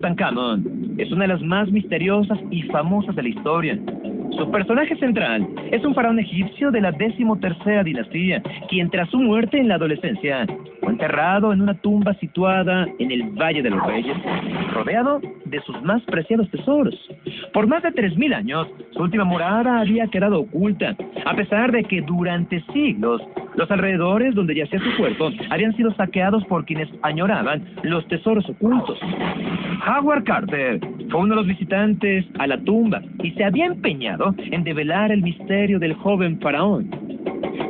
Tutankamón es una de las más misteriosas y famosas de la historia. Su personaje central es un faraón egipcio de la 13ª dinastía, quien tras su muerte en la adolescencia fue enterrado en una tumba situada en el Valle de los Reyes, rodeado de sus más preciados tesoros. Por más de 3000 años, su última morada había quedado oculta, a pesar de que durante siglos los alrededores donde yacía su cuerpo habían sido saqueados por quienes añoraban los tesoros ocultos. Howard Carter fue uno de los visitantes a la tumba y se había empeñado en develar el misterio del joven faraón.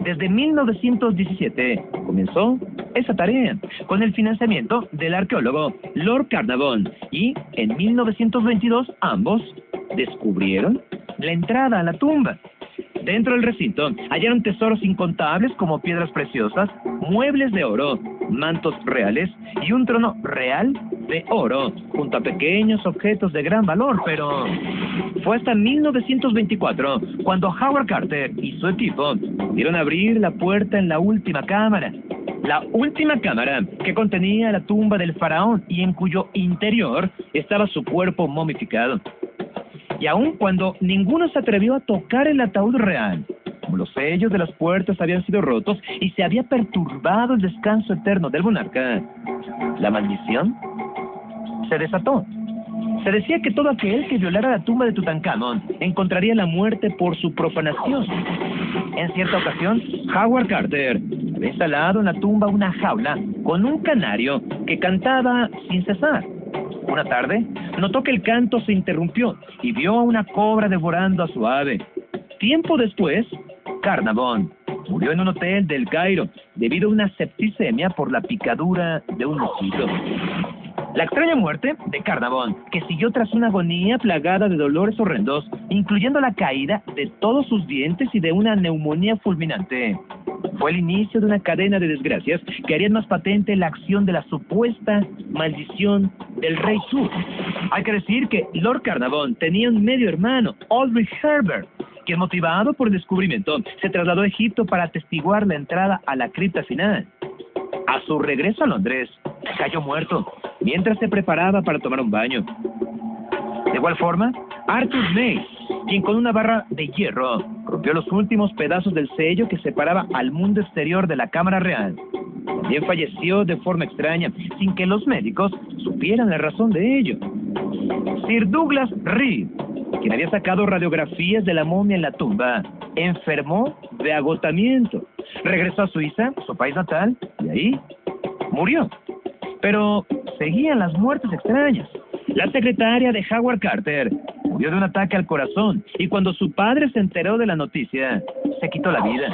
Desde 1917 comenzó esa tarea, con el financiamiento del arqueólogo Lord Carnarvon, y en 1922 ambos descubrieron la entrada a la tumba. Dentro del recinto hallaron tesoros incontables como piedras preciosas, muebles de oro, mantos reales y un trono real de oro, junto a pequeños objetos de gran valor, pero fue hasta 1924 cuando Howard Carter y su equipo pudieron abrir la puerta en la última cámara que contenía la tumba del faraón y en cuyo interior estaba su cuerpo momificado. Y aun cuando ninguno se atrevió a tocar el ataúd real, como los sellos de las puertas habían sido rotos y se había perturbado el descanso eterno del monarca, la maldición se desató. Se decía que todo aquel que violara la tumba de Tutankamón encontraría la muerte por su profanación. En cierta ocasión, Howard Carter había instalado en la tumba una jaula con un canario que cantaba sin cesar. Una tarde, notó que el canto se interrumpió y vio a una cobra devorando a su ave. Tiempo después, Carnarvon murió en un hotel del Cairo debido a una septicemia por la picadura de un mosquito. La extraña muerte de Carnarvon, que siguió tras una agonía plagada de dolores horrendos, incluyendo la caída de todos sus dientes y de una neumonía fulminante, fue el inicio de una cadena de desgracias que harían más patente la acción de la supuesta maldición del rey Tut. Hay que decir que Lord Carnarvon tenía un medio hermano, Aldrich Herbert, quien, motivado por el descubrimiento, se trasladó a Egipto para atestiguar la entrada a la cripta final. A su regreso a Londres, cayó muerto mientras se preparaba para tomar un baño. De igual forma, Arthur Mace, quien con una barra de hierro rompió los últimos pedazos del sello que separaba al mundo exterior de la Cámara Real, también falleció de forma extraña, sin que los médicos supieran la razón de ello. Sir Douglas Reed, quien había sacado radiografías de la momia en la tumba, enfermó de agotamiento. Regresó a Suiza, su país natal, y ahí murió. Pero seguían las muertes extrañas. La secretaria de Howard Carter murió de un ataque al corazón, y cuando su padre se enteró de la noticia, se quitó la vida.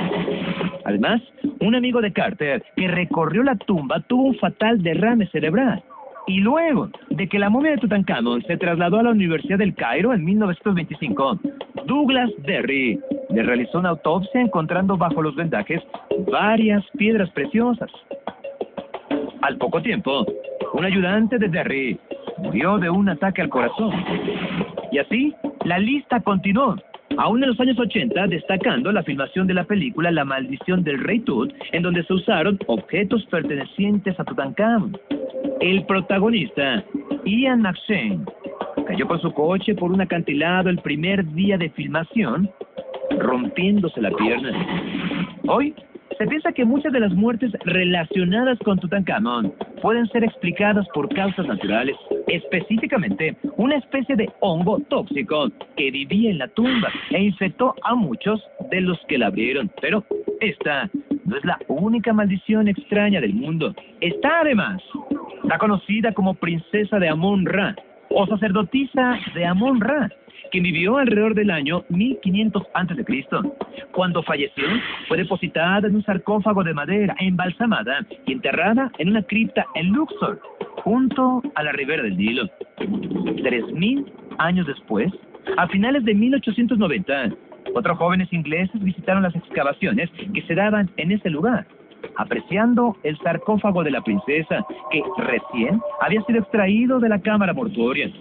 Además, un amigo de Carter que recorrió la tumba tuvo un fatal derrame cerebral. Y luego de que la momia de Tutankamón se trasladó a la Universidad del Cairo en 1925, Douglas Derry le realizó una autopsia encontrando bajo los vendajes varias piedras preciosas. Al poco tiempo, un ayudante de Derry murió de un ataque al corazón. Y así, la lista continuó. Aún en los años 80, destacando la filmación de la película La maldición del rey Tut, en donde se usaron objetos pertenecientes a Tutankamón. El protagonista, Ian McShane, cayó con su coche por un acantilado el primer día de filmación, rompiéndose la pierna. Hoy, se piensa que muchas de las muertes relacionadas con Tutankamón pueden ser explicadas por causas naturales, específicamente una especie de hongo tóxico que vivía en la tumba e infectó a muchos de los que la abrieron. Pero esta no es la única maldición extraña del mundo. Está además la conocida como princesa de Amón-Ra o sacerdotisa de Amón-Ra, quien vivió alrededor del año 1500 a.C. Cuando falleció, fue depositada en un sarcófago de madera, embalsamada y enterrada en una cripta en Luxor, junto a la ribera del Nilo. 3000 años después, a finales de 1890, 4 jóvenes ingleses visitaron las excavaciones que se daban en ese lugar, apreciando el sarcófago de la princesa, que recién había sido extraído de la cámara mortuoria.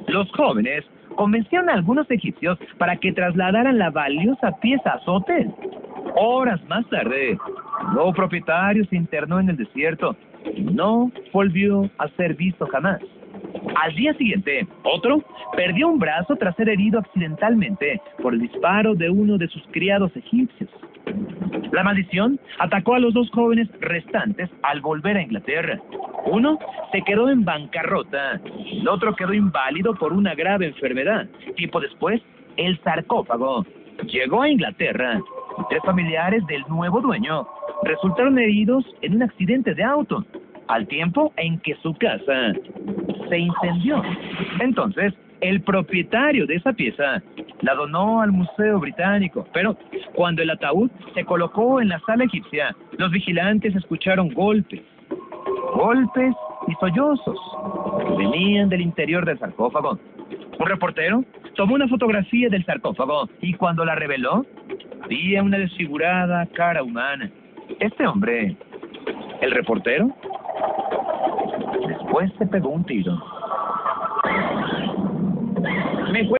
Los jóvenes convencieron a algunos egipcios para que trasladaran la valiosa pieza a su hotel. Horas más tarde, el nuevo propietario se internó en el desierto y no volvió a ser visto jamás. Al día siguiente, otro perdió un brazo tras ser herido accidentalmente por el disparo de uno de sus criados egipcios. La maldición atacó a los dos jóvenes restantes al volver a Inglaterra. Uno se quedó en bancarrota, el otro quedó inválido por una grave enfermedad. Tiempo después, el sarcófago llegó a Inglaterra y 3 familiares del nuevo dueño resultaron heridos en un accidente de auto, al tiempo en que su casa se incendió. Entonces, el propietario de esa pieza la donó al Museo Británico, pero cuando el ataúd se colocó en la sala egipcia, los vigilantes escucharon golpes y sollozos que venían del interior del sarcófago. Un reportero tomó una fotografía del sarcófago y cuando la reveló, había una desfigurada cara humana. Este hombre, el reportero, después se pegó un tiro. Me